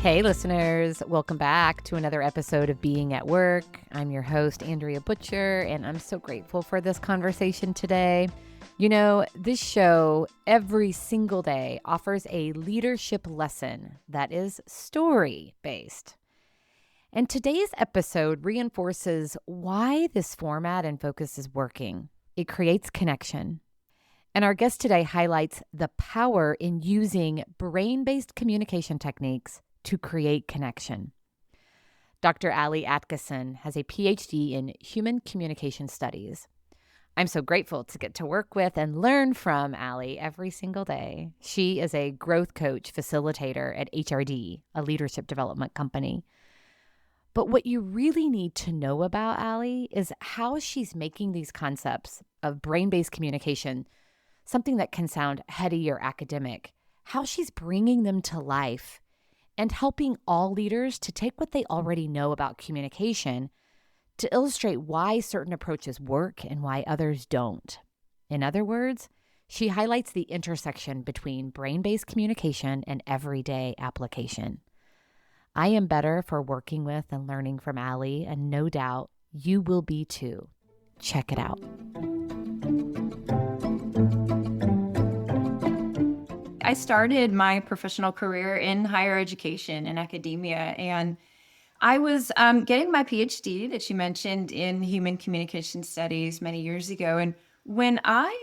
Hey, listeners. Welcome back to another episode of Being at Work. I'm your host, Andrea Butcher, and I'm so grateful for this conversation today. You know, this show every single day offers a leadership lesson that is story-based. And today's episode reinforces why this format and focus is working. It creates connection. And our guest today highlights the power in using brain-based communication techniques to create connection. Dr. Ali Atkison has a PhD in human communication studies. I'm so grateful to get to work with and learn from Ali every single day. She is a growth coach facilitator at HRD, a leadership development company. But what you really need to know about Ali is how she's making these concepts of brain-based communication something that can sound heady or academic, how she's bringing them to life and helping all leaders to take what they already know about communication to illustrate why certain approaches work and why others don't. In other words, she highlights the intersection between brain-based communication and everyday application. I am better for working with and learning from Ali, and no doubt you will be too. Check it out. I started my professional career in higher education and academia, and I was getting my PhD that you mentioned in human communication studies many years ago. And when I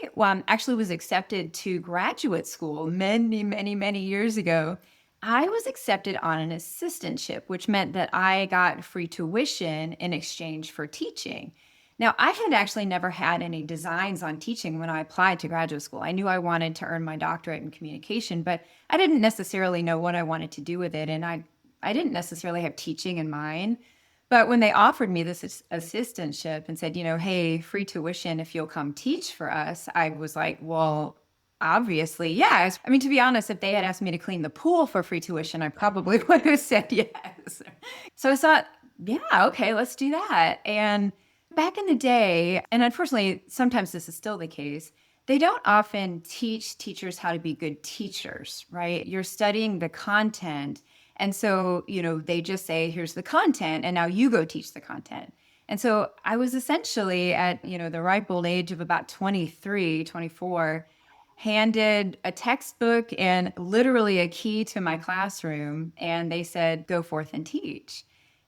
actually was accepted to graduate school many years ago, I was accepted on an assistantship, which meant that I got free tuition in exchange for teaching. Now, I had actually never had any designs on teaching when I applied to graduate school. I knew I wanted to earn my doctorate in communication, but I didn't necessarily know what I wanted to do with it. And I didn't necessarily have teaching in mind. But when they offered me this assistantship and said, hey, free tuition if you'll come teach for us, I was like, well, obviously, yes. I mean, to be honest, if they had asked me to clean the pool for free tuition, I probably would have said yes. So I thought, yeah, okay, let's do that. And back in the day, and unfortunately, sometimes this is still the case, they don't often teach teachers how to be good teachers, right? You're studying the content. And so, they just say, here's the content, and now you go teach the content. And so I was essentially at, the ripe old age of about 23, 24, handed a textbook and literally a key to my classroom. And they said, go forth and teach.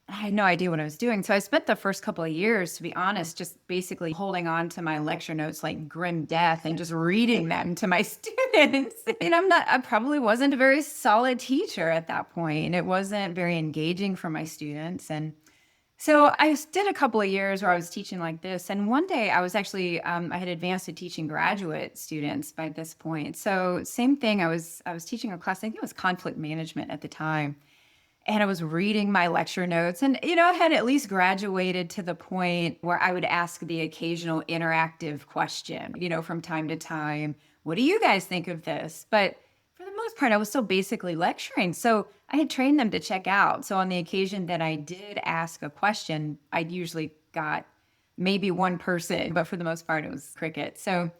I had no idea what I was doing. So I spent the first couple of years, to be honest, just basically holding on to my lecture notes like grim death and just reading them to my students. And I probably wasn't a very solid teacher at that point. It wasn't very engaging for my students. And so I did a couple of years where I was teaching like this. And one day I was actually, I had advanced to teaching graduate students by this point. So same thing, I was teaching a class, I think it was conflict management at the time. And I was reading my lecture notes and, I had at least graduated to the point where I would ask the occasional interactive question, from time to time, what do you guys think of this? But for the most part, I was still basically lecturing. So I had trained them to check out. So on the occasion that I did ask a question, I usually got maybe one person, but for the most part, it was cricket. So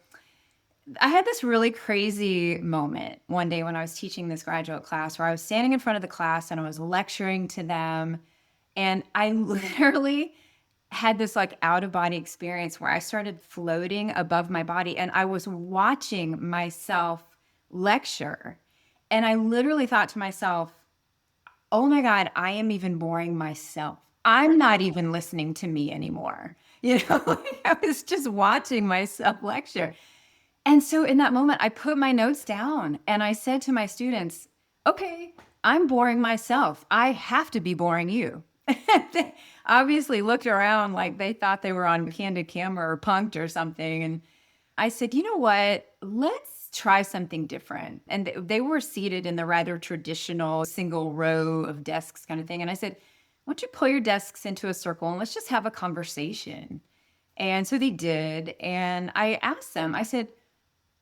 I had this really crazy moment one day when I was teaching this graduate class where I was standing in front of the class and I was lecturing to them. And I literally had this like out of body experience where I started floating above my body and I was watching myself lecture. And I literally thought to myself, oh my God, I am even boring myself. I'm not even listening to me anymore. I was just watching myself lecture. And so in that moment, I put my notes down and I said to my students, okay, I'm boring myself. I have to be boring you. They obviously looked around like they thought they were on Candid Camera or Punked or something. And I said, you know what? Let's try something different. And they were seated in the rather traditional single row of desks kind of thing. And I said, why don't you pull your desks into a circle and let's just have a conversation. And so they did. And I asked them, I said,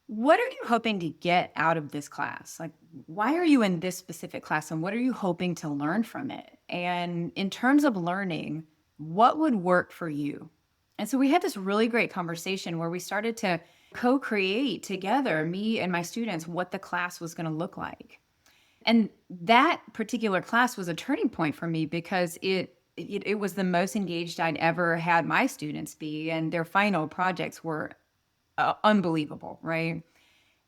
what are you hoping to get out of this class? Like, why are you in this specific class and what are you hoping to learn from it? And in terms of learning, what would work for you? And so we had this really great conversation where we started to co-create together, me and my students, what the class was going to look like. And that particular class was a turning point for me because it was the most engaged I'd ever had my students be, and their final projects were unbelievable, right?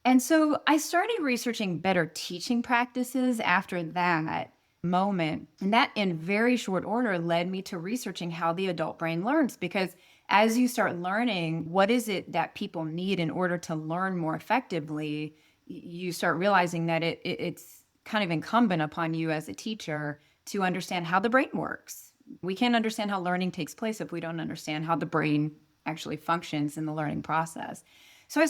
And so I started researching better teaching practices after that moment. And that, in very short order, led me to researching how the adult brain learns. Because as you start learning what is it that people need in order to learn more effectively, you start realizing that it's kind of incumbent upon you as a teacher to understand how the brain works. We can't understand how learning takes place if we don't understand how the brain actually functions in the learning process. So I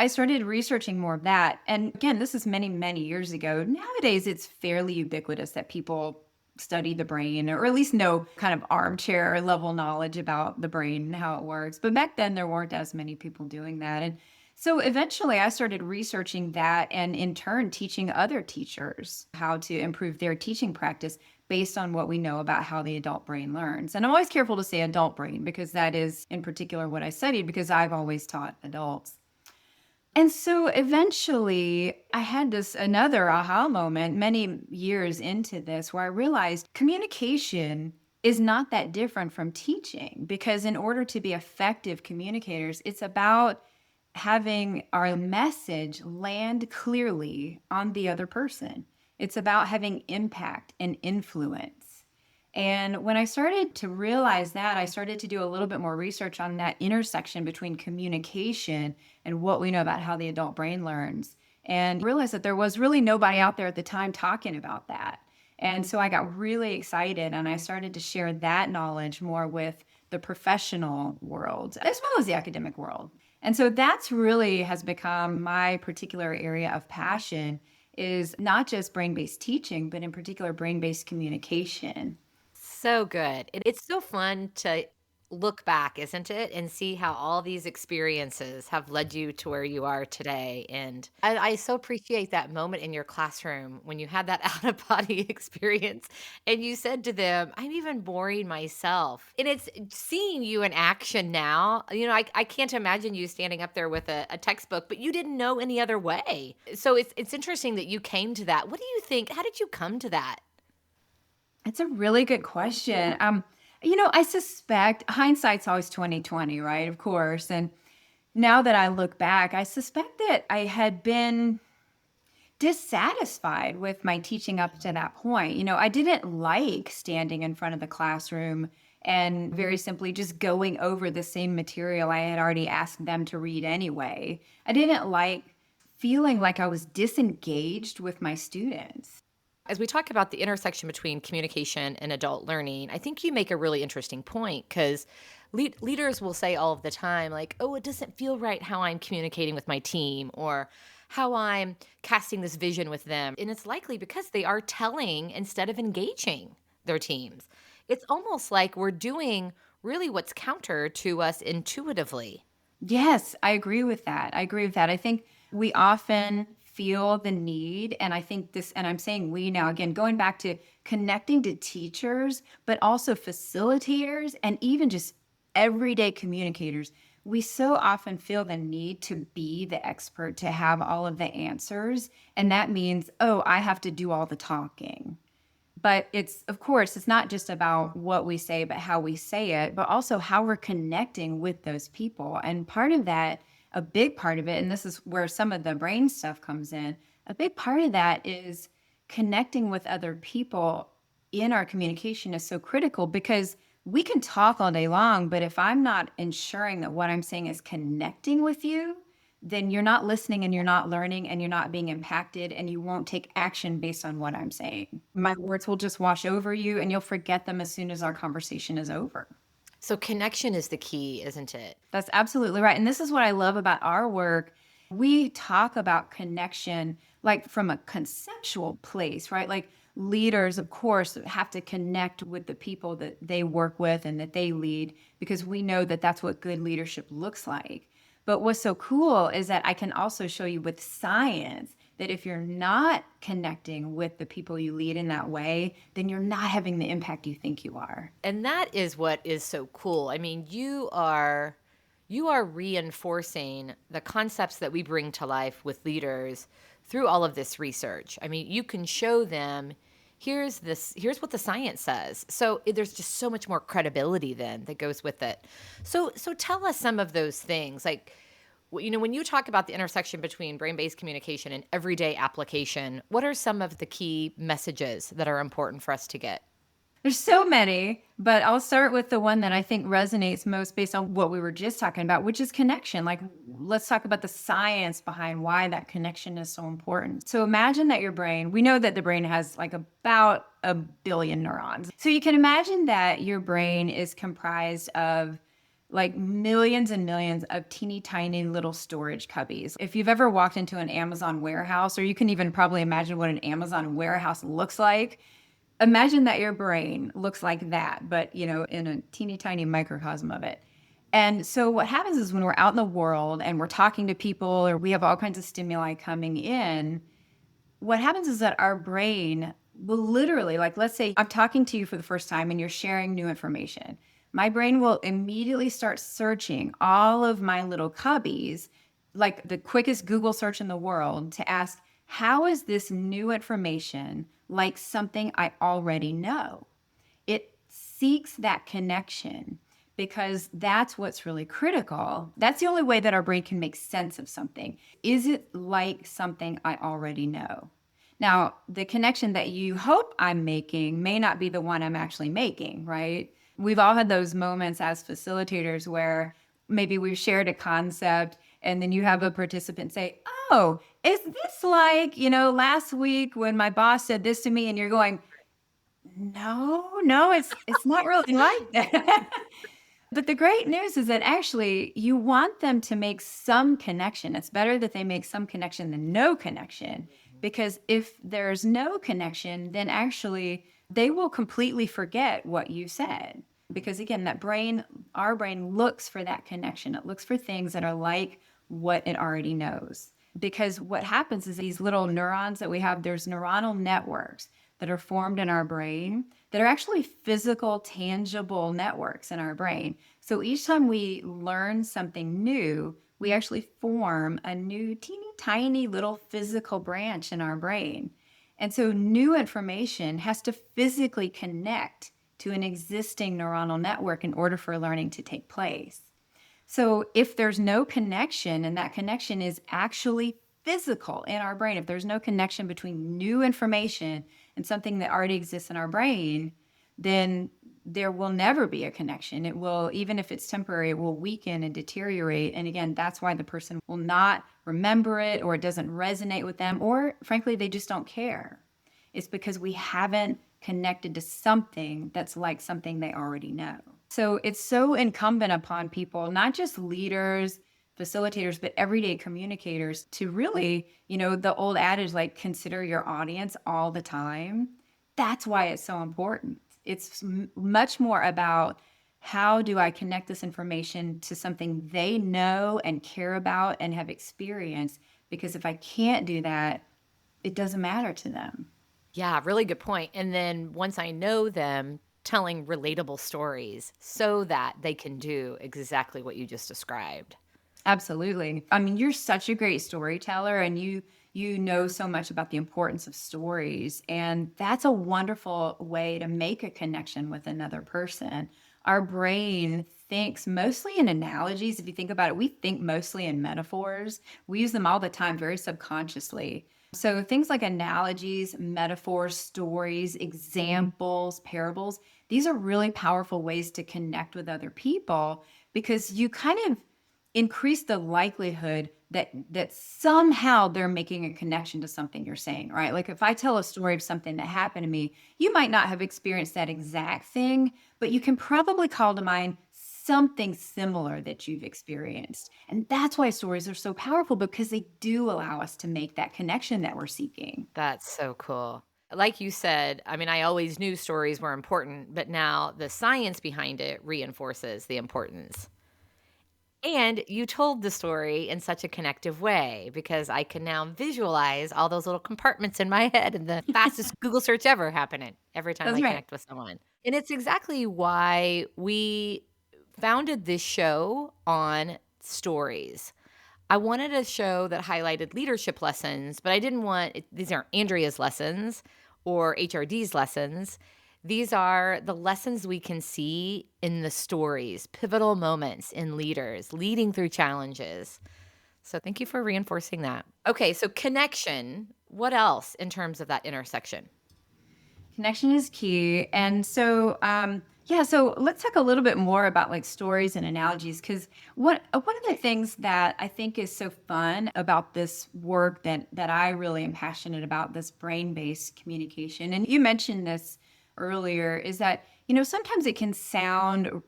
started researching more of that. And again, this is many years ago. Nowadays it's fairly ubiquitous that people study the brain, or at least know kind of armchair level knowledge about the brain and how it works. But back then there weren't as many people doing that. And so eventually I started researching that, and in turn teaching other teachers how to improve their teaching practice based on what we know about how the adult brain learns. And I'm always careful to say adult brain because that is in particular what I studied, because I've always taught adults. And so eventually I had this another aha moment many years into this, where I realized communication is not that different from teaching, because in order to be effective communicators, it's about having our message land clearly on the other person. It's about having impact and influence. And when I started to realize that, I started to do a little bit more research on that intersection between communication and what we know about how the adult brain learns, and realized that there was really nobody out there at the time talking about that. And so I got really excited, and I started to share that knowledge more with the professional world as well as the academic world. And so that's really has become my particular area of passion, is not just brain-based teaching, but in particular brain-based communication. So good. It's so fun to look back, isn't it? And see how all these experiences have led you to where you are today. And I so appreciate that moment in your classroom when you had that out of body experience and you said to them, I'm even boring myself. And it's seeing you in action now. I can't imagine you standing up there with a textbook, but you didn't know any other way. So it's interesting that you came to that. What do you think? How did you come to that? It's a really good question. I suspect hindsight's always 2020, right? Of course. And now that I look back, I suspect that I had been dissatisfied with my teaching up to that point. I didn't like standing in front of the classroom and very simply just going over the same material I had already asked them to read anyway. I didn't like feeling like I was disengaged with my students. As we talk about the intersection between communication and adult learning, I think you make a really interesting point because leaders will say all of the time, like, oh, it doesn't feel right how I'm communicating with my team or how I'm casting this vision with them. And it's likely because they are telling instead of engaging their teams. It's almost like we're doing really what's counter to us intuitively. Yes, I agree with that. I think we often feel the need, and I think this, and I'm saying we now, again, going back to connecting to teachers, but also facilitators and even just everyday communicators. We so often feel the need to be the expert, to have all of the answers. And that means, oh, I have to do all the talking. But of course, it's not just about what we say, but how we say it, but also how we're connecting with those people. And part of that, a big part of it, and this is where some of the brain stuff comes in, a big part of that is connecting with other people in our communication is so critical, because we can talk all day long, but if I'm not ensuring that what I'm saying is connecting with you, then you're not listening and you're not learning and you're not being impacted, and you won't take action based on what I'm saying. My words will just wash over you and you'll forget them as soon as our conversation is over. So connection is the key, isn't it? That's absolutely right. And this is what I love about our work. We talk about connection like from a conceptual place, right? Like leaders, of course, have to connect with the people that they work with and that they lead, because we know that that's what good leadership looks like. But what's so cool is that I can also show you with science that if you're not connecting with the people you lead in that way, then you're not having the impact you think you are. And that is what is so cool. I mean, you are reinforcing the concepts that we bring to life with leaders through all of this research. I mean, you can show them here's what the science says. So there's just so much more credibility then that goes with it. So tell us some of those things. Like, when you talk about the intersection between brain-based communication and everyday application, what are some of the key messages that are important for us to get? There's so many, but I'll start with the one that I think resonates most based on what we were just talking about, which is connection. Like, let's talk about the science behind why that connection is so important. So imagine that your brain, we know that the brain has like about 1 billion neurons. So you can imagine that your brain is comprised of like millions and millions of teeny tiny little storage cubbies. If you've ever walked into an Amazon warehouse, or you can even probably imagine what an Amazon warehouse looks like, imagine that your brain looks like that, but in a teeny tiny microcosm of it. And so what happens is when we're out in the world and we're talking to people or we have all kinds of stimuli coming in, what happens is that our brain will literally, like, let's say I'm talking to you for the first time and you're sharing new information. My brain will immediately start searching all of my little cubbies, like the quickest Google search in the world, to ask, how is this new information like something I already know? It seeks that connection because that's what's really critical. That's the only way that our brain can make sense of something. Is it like something I already know? Now, the connection that you hope I'm making may not be the one I'm actually making, right? We've all had those moments as facilitators where maybe we've shared a concept and then you have a participant say, oh, is this like, last week when my boss said this to me, and you're going, no, it's not really like that. But the great news is that actually you want them to make some connection. It's better that they make some connection than no connection, because if there's no connection, then actually they will completely forget what you said. Because again, our brain looks for that connection. It looks for things that are like what it already knows. Because what happens is these little neurons that we have, there's neuronal networks that are formed in our brain that are actually physical, tangible networks in our brain. So each time we learn something new, we actually form a new teeny tiny little physical branch in our brain. And so new information has to physically connect to an existing neuronal network in order for learning to take place. So if there's no connection, and that connection is actually physical in our brain, if there's no connection between new information and something that already exists in our brain, then there will never be a connection. It will, even if it's temporary, it will weaken and deteriorate. And again, that's why the person will not remember it, or it doesn't resonate with them, or frankly, they just don't care. It's because we haven't connected to something that's like something they already know. So it's so incumbent upon people, not just leaders, facilitators, but everyday communicators, to really, the old adage, like, consider your audience all the time. That's why it's so important. It's much more about, how do I connect this information to something they know and care about and have experienced? Because if I can't do that, it doesn't matter to them. Yeah, really good point. And then once I know them, telling relatable stories so that they can do exactly what you just described. Absolutely. I mean, you're such a great storyteller, and you know so much about the importance of stories, and that's a wonderful way to make a connection with another person. Our brain thinks mostly in analogies. If you think about it, we think mostly in metaphors. We use them all the time, very subconsciously. So things like analogies, metaphors, stories, examples, parables, these are really powerful ways to connect with other people, because you kind of increase the likelihood that somehow they're making a connection to something you're saying, right? Like, if I tell a story of something that happened to me, you might not have experienced that exact thing, but you can probably call to mind something similar that you've experienced. And that's why stories are so powerful, because they do allow us to make that connection that we're seeking. That's so cool. Like you said, I mean, I always knew stories were important, but now the science behind it reinforces the importance. And you told the story in such a connective way, because I can now visualize all those little compartments in my head and the fastest Google search ever happening every time That's I right. connect with someone. And it's exactly why we founded this show on stories. I wanted a show that highlighted leadership lessons, but I didn't want these aren't Andrea's lessons or HRD's lessons. These are the lessons we can see in the stories, pivotal moments in leaders leading through challenges. So thank you for reinforcing that. Okay, so connection. What else in terms of that intersection? Connection is key. And so, yeah, so let's talk a little bit more about like stories and analogies, because one of the things that I think is so fun about this work that I really am passionate about, this brain-based communication, and you mentioned this earlier, is that, sometimes it can sound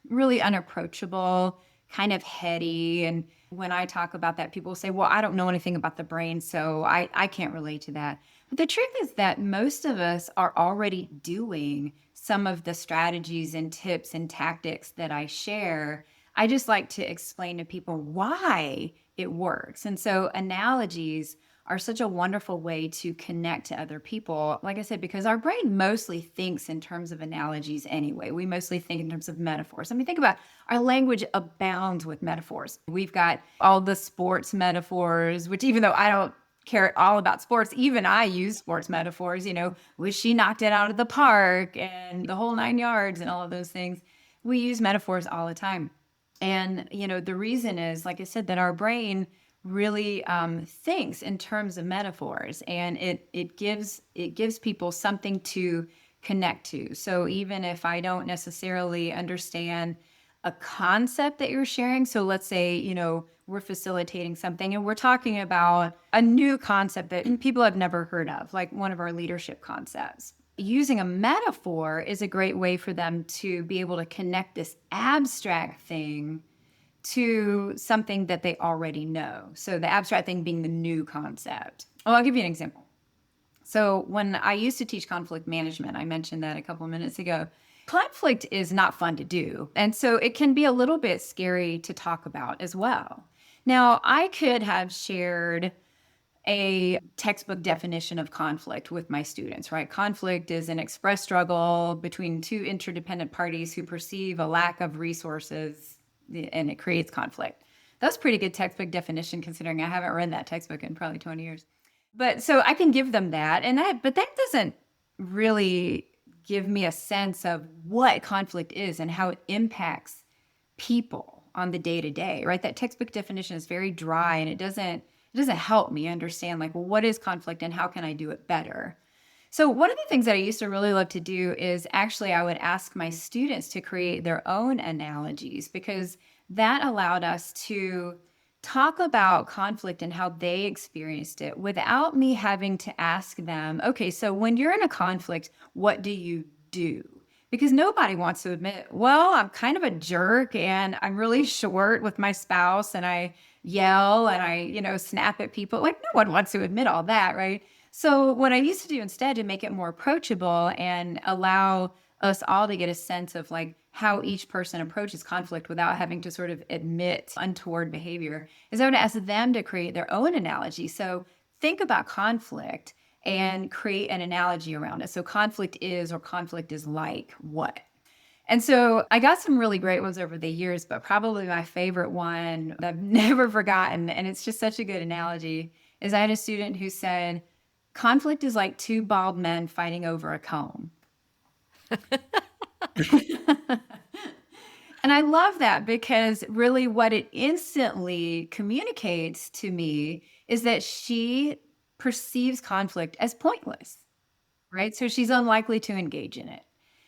really unapproachable, kind of heady. And when I talk about that, people say, well, I don't know anything about the brain, so I can't relate to that. But the truth is that most of us are already doing some of the strategies and tips and tactics that I share. I just like to explain to people why it works. And so analogies are such a wonderful way to connect to other people. Like I said, because our brain mostly thinks in terms of analogies anyway. We mostly think in terms of metaphors. I mean, think about our language abounds with metaphors. We've got all the sports metaphors, which even though I don't care all about sports, even I use sports metaphors, wish she knocked it out of the park and the whole 9 yards and all of those things. We use metaphors all the time. And, the reason is, like I said, that our brain really thinks in terms of metaphors, and it gives people something to connect to. So even if I don't necessarily understand a concept that you're sharing, so let's say, we're facilitating something and we're talking about a new concept that people have never heard of, like one of our leadership concepts. Using a metaphor is a great way for them to be able to connect this abstract thing to something that they already know. So the abstract thing being the new concept. Oh, I'll give you an example. So when I used to teach conflict management, I mentioned that a couple of minutes ago, conflict is not fun to do. And so it can be a little bit scary to talk about as well. Now, I could have shared a textbook definition of conflict with my students, right? Conflict is an expressed struggle between two interdependent parties who perceive a lack of resources, and it creates conflict. That's a pretty good textbook definition, considering I haven't read that textbook in probably 20 years. But so I can give them that, but that doesn't really give me a sense of what conflict is and how it impacts people on the day to day, right? That textbook definition is very dry, and it doesn't help me understand, like, well, what is conflict and how can I do it better? So one of the things that I used to really love to do is actually I would ask my students to create their own analogies, because that allowed us to talk about conflict and how they experienced it without me having to ask them, okay, so when you're in a conflict, what do you do? Because nobody wants to admit, well, I'm kind of a jerk and I'm really short with my spouse and I yell and I, snap at people. Like, no one wants to admit all that, right? So what I used to do instead, to make it more approachable and allow us all to get a sense of like how each person approaches conflict without having to sort of admit untoward behavior, is I would ask them to create their own analogy. So think about conflict and create an analogy around it. So conflict is, or conflict is like what? And so I got some really great ones over the years, but probably my favorite one that I've never forgotten, and it's just such a good analogy, is I had a student who said, conflict is like two bald men fighting over a comb. And I love that, because really what it instantly communicates to me is that she perceives conflict as pointless, right? So she's unlikely to engage in it.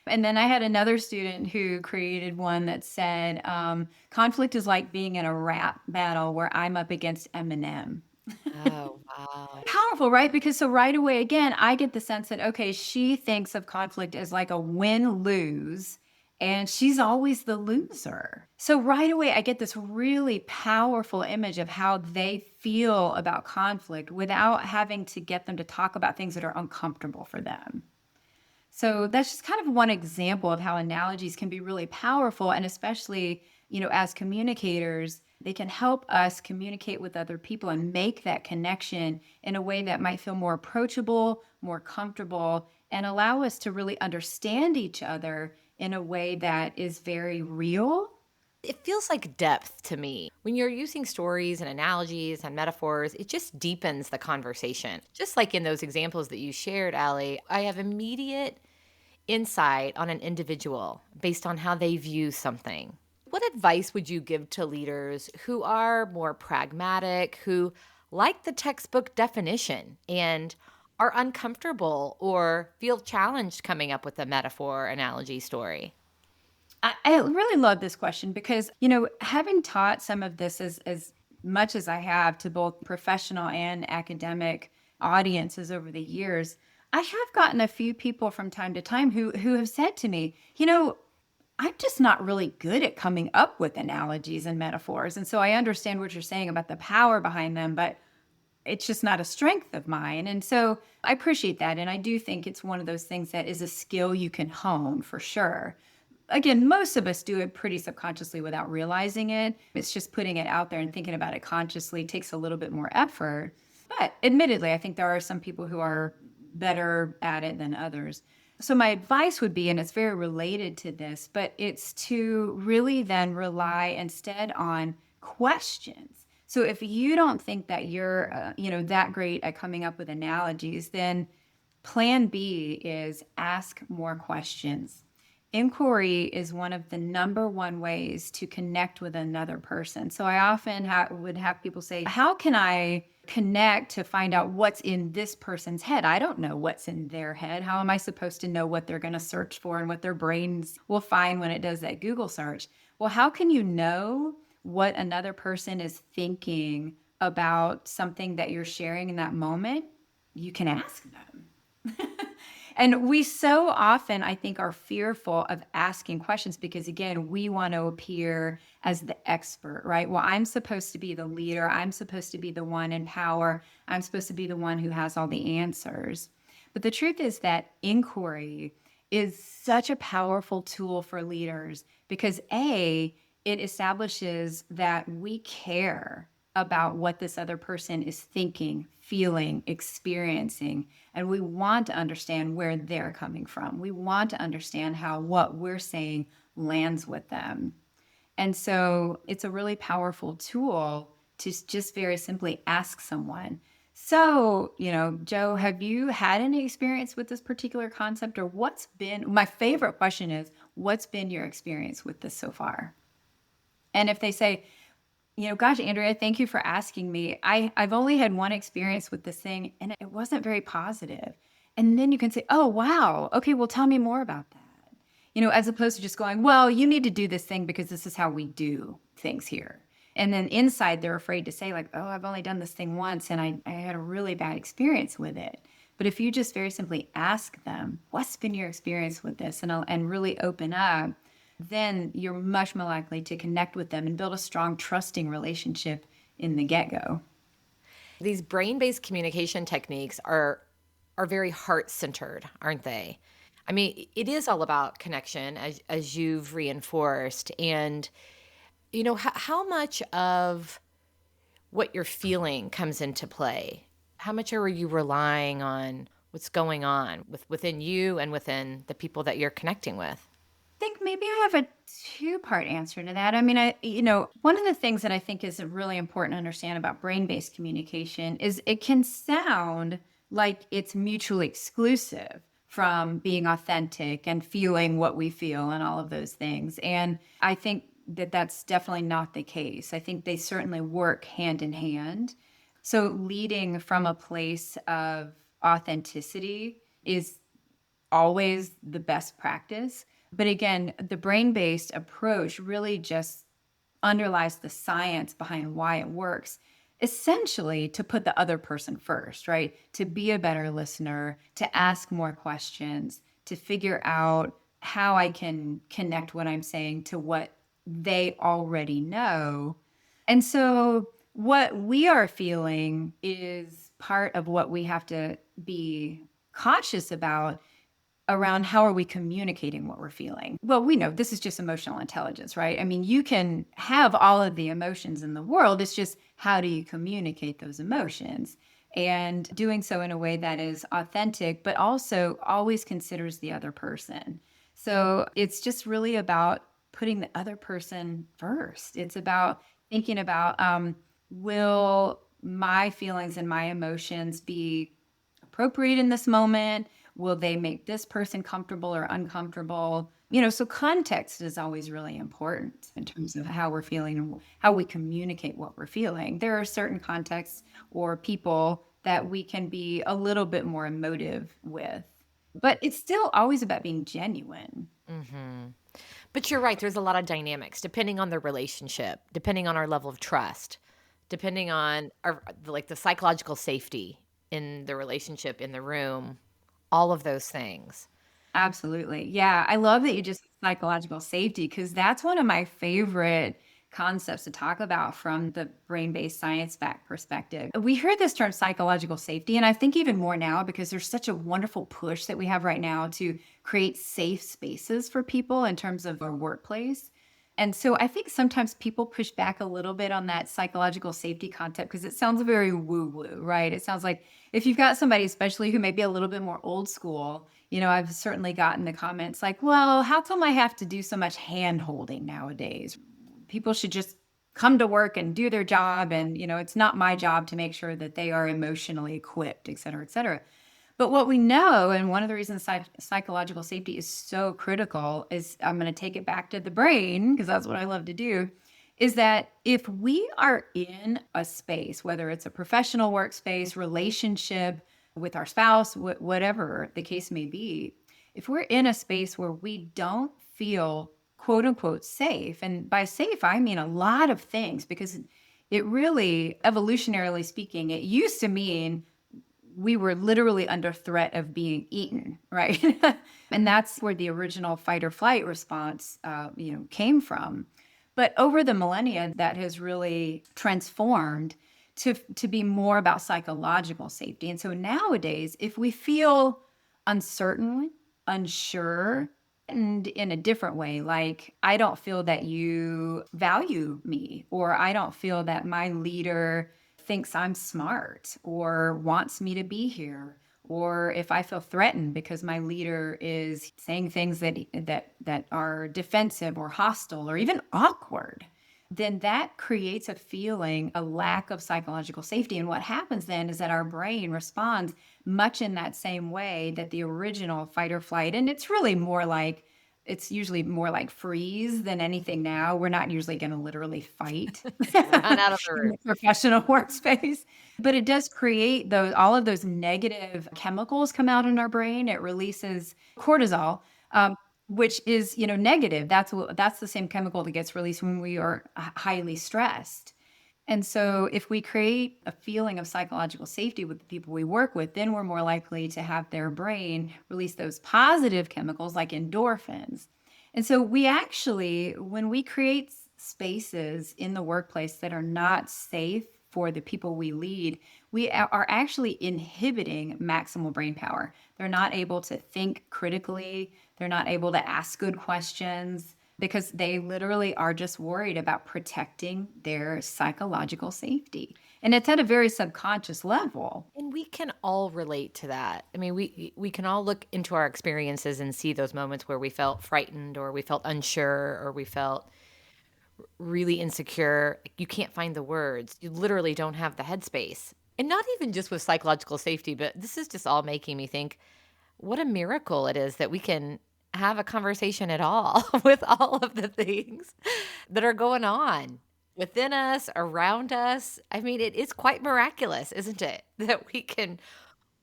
And then I had another student who created one that said, conflict is like being in a rap battle where I'm up against Eminem. Oh, wow. Powerful, right? Because so right away, again, I get the sense that, okay, she thinks of conflict as like a win-lose, and she's always the loser. So right away, I get this really powerful image of how they feel about conflict without having to get them to talk about things that are uncomfortable for them. So that's just kind of one example of how analogies can be really powerful. And especially, as communicators, they can help us communicate with other people and make that connection in a way that might feel more approachable, more comfortable, and allow us to really understand each other in a way that is very real It feels like depth to me. When you're using stories and analogies and metaphors, it just deepens the conversation. Just like in those examples that you shared, Allie, I have immediate insight on an individual based on how they view something. What advice would you give to leaders who are more pragmatic, who like the textbook definition and are uncomfortable or feel challenged coming up with a metaphor, analogy, story? I really love this question because, having taught some of this as much as I have to both professional and academic audiences over the years, I have gotten a few people from time to time who have said to me, I'm just not really good at coming up with analogies and metaphors. And so I understand what you're saying about the power behind them, but it's just not a strength of mine. And so I appreciate that. And I do think it's one of those things that is a skill you can hone for sure. Again, most of us do it pretty subconsciously without realizing it. It's just putting it out there and thinking about it consciously takes a little bit more effort. But admittedly, I think there are some people who are better at it than others. So my advice would be, and it's very related to this, but it's to really then rely instead on questions. So if you don't think that you're, that great at coming up with analogies, then plan B is ask more questions. Inquiry is one of the number one ways to connect with another person. So I often would have people say, how can I connect to find out what's in this person's head? I don't know what's in their head. How am I supposed to know what they're going to search for and what their brains will find when it does that Google search? Well, how can you know what another person is thinking about something that you're sharing in that moment? You can ask them. And we so often, I think, are fearful of asking questions because, again, we want to appear as the expert, right? Well, I'm supposed to be the leader. I'm supposed to be the one in power. I'm supposed to be the one who has all the answers. But the truth is that inquiry is such a powerful tool for leaders because, A, it establishes that we care about what this other person is thinking, feeling, experiencing. And we want to understand where they're coming from. We want to understand how what we're saying lands with them. And so it's a really powerful tool to just very simply ask someone. So, Joe, have you had any experience with this particular concept or my favorite question is, what's been your experience with this so far? And if they say, gosh, Andrea, thank you for asking me. I've only had one experience with this thing and it wasn't very positive. And then you can say, oh, wow. Okay, well, tell me more about that. As opposed to just going, well, you need to do this thing because this is how we do things here. And then inside they're afraid to say like, oh, I've only done this thing once and I had a really bad experience with it. But if you just very simply ask them, what's been your experience with this? And really open up, then you're much more likely to connect with them and build a strong, trusting relationship in the get-go. These brain-based communication techniques are very heart-centered, aren't they? I mean, it is all about connection, as you've reinforced. And, how much of what you're feeling comes into play? How much are you relying on what's going on within you and within the people that you're connecting with? Think maybe I have a two-part answer to that. I mean, one of the things that I think is really important to understand about brain-based communication is it can sound like it's mutually exclusive from being authentic and feeling what we feel and all of those things. And I think that that's definitely not the case. I think they certainly work hand in hand. So leading from a place of authenticity is always the best practice. But again, the brain-based approach really just underlies the science behind why it works, essentially to put the other person first, right? To be a better listener, to ask more questions, to figure out how I can connect what I'm saying to what they already know. And so what we are feeling is part of what we have to be cautious about around how are we communicating what we're feeling. Well, we know this is just emotional intelligence, right? I mean, you can have all of the emotions in the world. It's just how do you communicate those emotions? And doing so in a way that is authentic, but also always considers the other person. So it's just really about putting the other person first. It's about thinking about, will my feelings and my emotions be appropriate in this moment? Will they make this person comfortable or uncomfortable? So context is always really important in terms of how we're feeling and how we communicate what we're feeling. There are certain contexts or people that we can be a little bit more emotive with, but it's still always about being genuine. Hmm. But you're right. There's a lot of dynamics depending on the relationship, depending on our level of trust, depending on like the psychological safety in the relationship, in the room, all of those things. Absolutely. Yeah. I love that you just psychological safety because that's one of my favorite concepts to talk about from the brain-based science back perspective. We hear this term psychological safety, and I think even more now because there's such a wonderful push that we have right now to create safe spaces for people in terms of our workplace. And so I think sometimes people push back a little bit on that psychological safety concept because it sounds very woo-woo, right? It sounds like if you've got somebody, especially who may be a little bit more old school, I've certainly gotten the comments like, well, how come I have to do so much hand holding nowadays? People should just come to work and do their job. And, it's not my job to make sure that they are emotionally equipped, et cetera, et cetera. But what we know, and one of the reasons psychological safety is so critical, is I'm going to take it back to the brain because that's what I love to do, is that if we are in a space, whether it's a professional workspace, relationship with our spouse, whatever the case may be, if we're in a space where we don't feel quote unquote safe, and by safe, I mean a lot of things because it really, evolutionarily speaking, it used to mean we were literally under threat of being eaten, right? And that's where the original fight or flight response, came from. But over the millennia, that has really transformed to be more about psychological safety. And so nowadays, if we feel uncertain, unsure, and in a different way, like I don't feel that you value me, or I don't feel that my leader thinks I'm smart or wants me to be here, or if I feel threatened because my leader is saying things that are defensive or hostile or even awkward, then that creates a feeling, a lack of psychological safety. And what happens then is that our brain responds much in that same way that the original fight or flight, and it's usually more like freeze than anything now. We're not usually going to literally fight Run out of the in room. the professional workspace, but it does create all of those negative chemicals come out in our brain. It releases cortisol, which is, negative. That's the same chemical that gets released when we are highly stressed. And so if we create a feeling of psychological safety with the people we work with, then we're more likely to have their brain release those positive chemicals like endorphins. And so we actually, when we create spaces in the workplace that are not safe for the people we lead, we are actually inhibiting maximal brain power. They're not able to think critically. They're not able to ask good questions because they literally are just worried about protecting their psychological safety. And it's at a very subconscious level. And we can all relate to that. I mean, we can all look into our experiences and see those moments where we felt frightened or we felt unsure or we felt really insecure. You can't find the words. You literally don't have the headspace. And not even just with psychological safety, but this is just all making me think what a miracle it is that we can have a conversation at all with all of the things that are going on within us, around us. I mean, it is quite miraculous, isn't it? That we can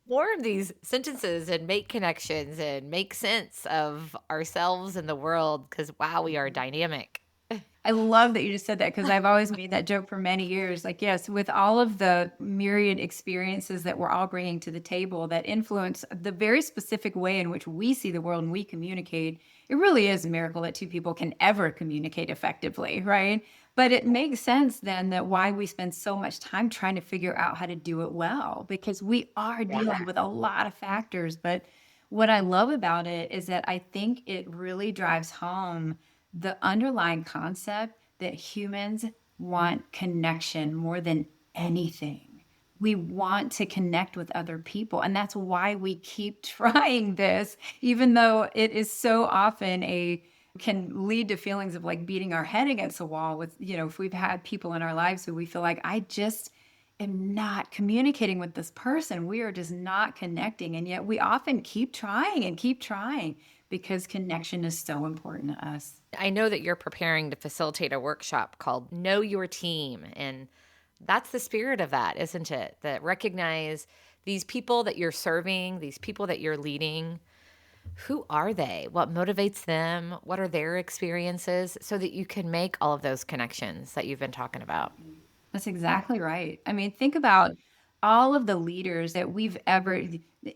form these sentences and make connections and make sense of ourselves and the world because, wow, we are dynamic. I love that you just said that because I've always made that joke for many years. Like, yes, with all of the myriad experiences that we're all bringing to the table that influence the very specific way in which we see the world and we communicate, it really is a miracle that two people can ever communicate effectively, right? But it makes sense then that why we spend so much time trying to figure out how to do it well, because we are dealing with a lot of factors. But what I love about it is that I think it really drives home the underlying concept that humans want connection more than anything. We want to connect with other people. And that's why we keep trying this, even though it is so often can lead to feelings of like beating our head against the wall with, if we've had people in our lives who we feel like, I just am not communicating with this person. We are just not connecting. And yet we often keep trying and keep trying because connection is so important to us. I know that you're preparing to facilitate a workshop called Know Your Team. And that's the spirit of that, isn't it? That recognize these people that you're serving, these people that you're leading. Who are they? What motivates them? What are their experiences? So that you can make all of those connections that you've been talking about. That's exactly right. I mean, think about all of the leaders that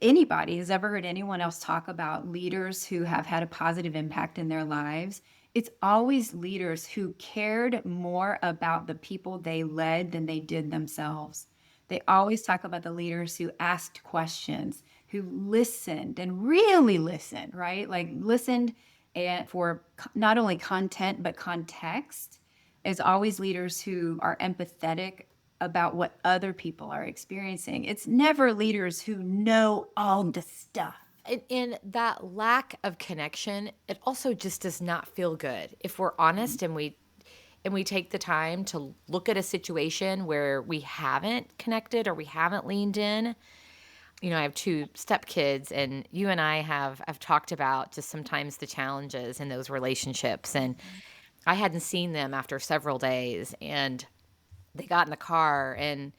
anybody has ever heard anyone else talk about leaders who have had a positive impact in their lives. It's always leaders who cared more about the people they led than they did themselves. They always talk about the leaders who asked questions, who listened and really listened, right? Like listened and for not only content, but context is always leaders who are empathetic about what other people are experiencing. It's never leaders who know all the stuff. In that lack of connection, it also just does not feel good. If we're honest and we take the time to look at a situation where we haven't connected or we haven't leaned in. I have 2 stepkids, and you and I have talked about just sometimes the challenges in those relationships. And I hadn't seen them after several days, and they got in the car, and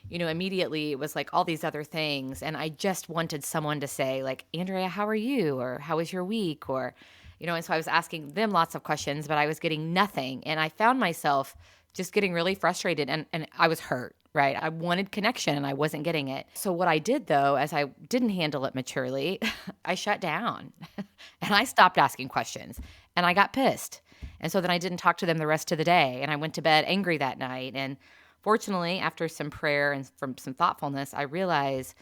immediately it was like all these other things, and I just wanted someone to say like, Andrea, how are you? Or how was your week? Or and so I was asking them lots of questions, but I was getting nothing, and I found myself just getting really frustrated, and I was hurt, right? I wanted connection and I wasn't getting it. So what I did though, as I didn't handle it maturely, I shut down and I stopped asking questions, and I got pissed. And so then I didn't talk to them the rest of the day, and I went to bed angry that night. And fortunately, after some prayer and from some thoughtfulness, I realized,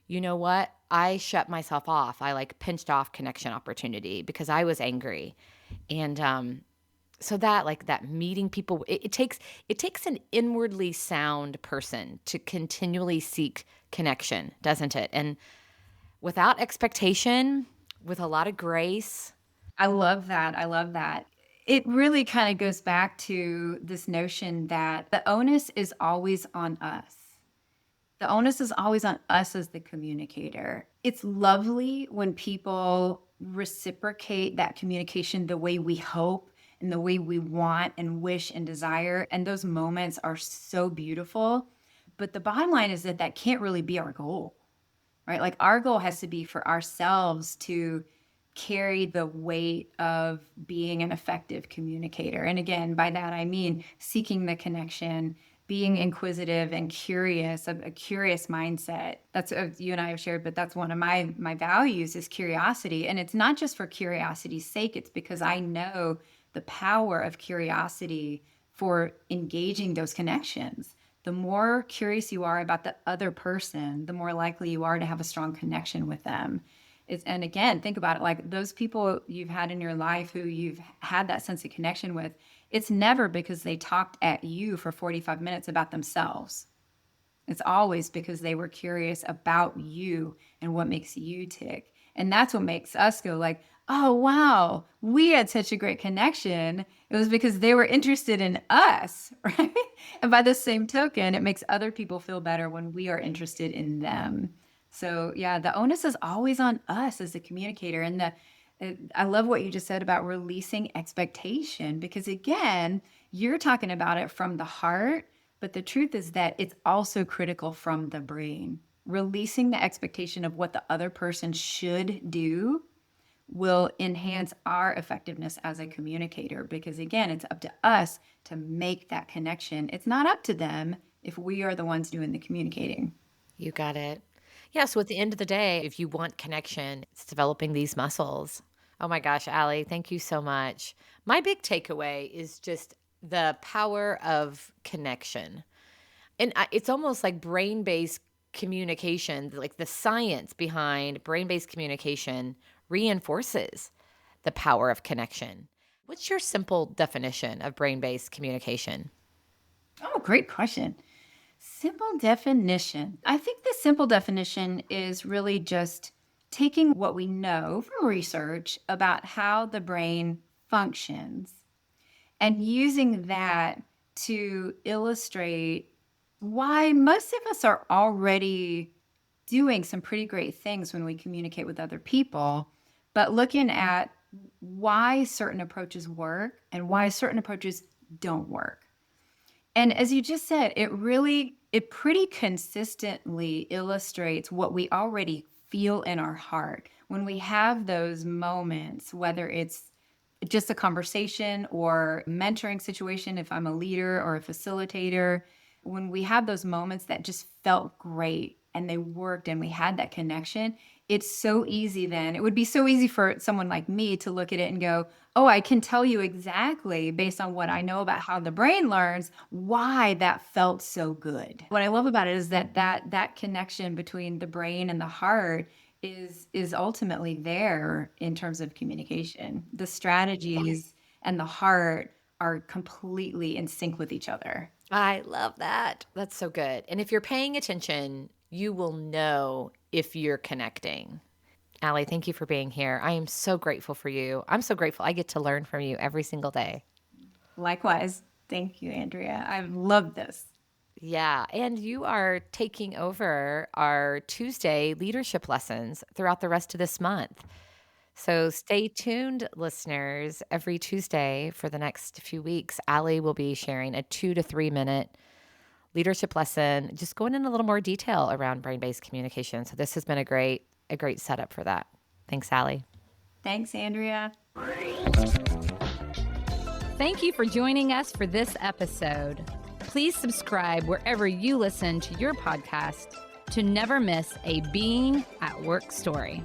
you know what? I shut myself off. I like pinched off connection opportunity because I was angry. And so that meeting people, it takes an inwardly sound person to continually seek connection, doesn't it? And without expectation, with a lot of grace. I love that. I love that. It really kind of goes back to this notion that the onus is always on us. The onus is always on us as the communicator. It's lovely when people reciprocate that communication the way we hope and the way we want and wish and desire. And those moments are so beautiful. But the bottom line is that that can't really be our goal, right? Like our goal has to be for ourselves to carry the weight of being an effective communicator. And again, by that I mean seeking the connection, being inquisitive and curious, a curious mindset. That's you and I have shared, but that's one of my values is curiosity. And it's not just for curiosity's sake, it's because I know the power of curiosity for engaging those connections. The more curious you are about the other person, the more likely you are to have a strong connection with them. And again, think about it, like those people you've had in your life who you've had that sense of connection with, it's never because they talked at you for 45 minutes about themselves. It's always because they were curious about you and what makes you tick. And that's what makes us go like, oh, wow, we had such a great connection. It was because they were interested in us, right? And by the same token, it makes other people feel better when we are interested in them. So yeah, the onus is always on us as a communicator. And I love what you just said about releasing expectation, because again, you're talking about it from the heart, but the truth is that it's also critical from the brain. Releasing the expectation of what the other person should do will enhance our effectiveness as a communicator, because again, it's up to us to make that connection. It's not up to them if we are the ones doing the communicating. You got it. Yeah, so at the end of the day, if you want connection, it's developing these muscles. Oh my gosh, Allie, thank you so much. My big takeaway is just the power of connection. And it's almost like brain-based communication, like the science behind brain-based communication reinforces the power of connection. What's your simple definition of brain-based communication? Oh, great question. Simple definition. I think the simple definition is really just taking what we know from research about how the brain functions, and using that to illustrate why most of us are already doing some pretty great things when we communicate with other people, but looking at why certain approaches work and why certain approaches don't work. And as you just said, it pretty consistently illustrates what we already feel in our heart when we have those moments, whether it's just a conversation or mentoring situation, if I'm a leader or a facilitator, when we have those moments that just felt great and they worked and we had that connection, it's so easy then. It would be so easy for someone like me to look at it and go, oh, I can tell you exactly based on what I know about how the brain learns, why that felt so good. What I love about it is that connection between the brain and the heart is ultimately there in terms of communication. The strategies and the heart are completely in sync with each other. I love that. That's so good. And if you're paying attention, you will know if you're connecting. Allie, thank you for being here. I am so grateful for you. I'm so grateful I get to learn from you every single day. Likewise. Thank you, Andrea. I've loved this. Yeah. And you are taking over our Tuesday leadership lessons throughout the rest of this month. So stay tuned, listeners. Every Tuesday for the next few weeks, Allie will be sharing a 2 to 3 minute leadership lesson, just going in a little more detail around brain-based communication. So this has been a great setup for that. Thanks, Allie. Thanks, Andrea. Thank you for joining us for this episode. Please subscribe wherever you listen to your podcast to never miss a Being at Work story.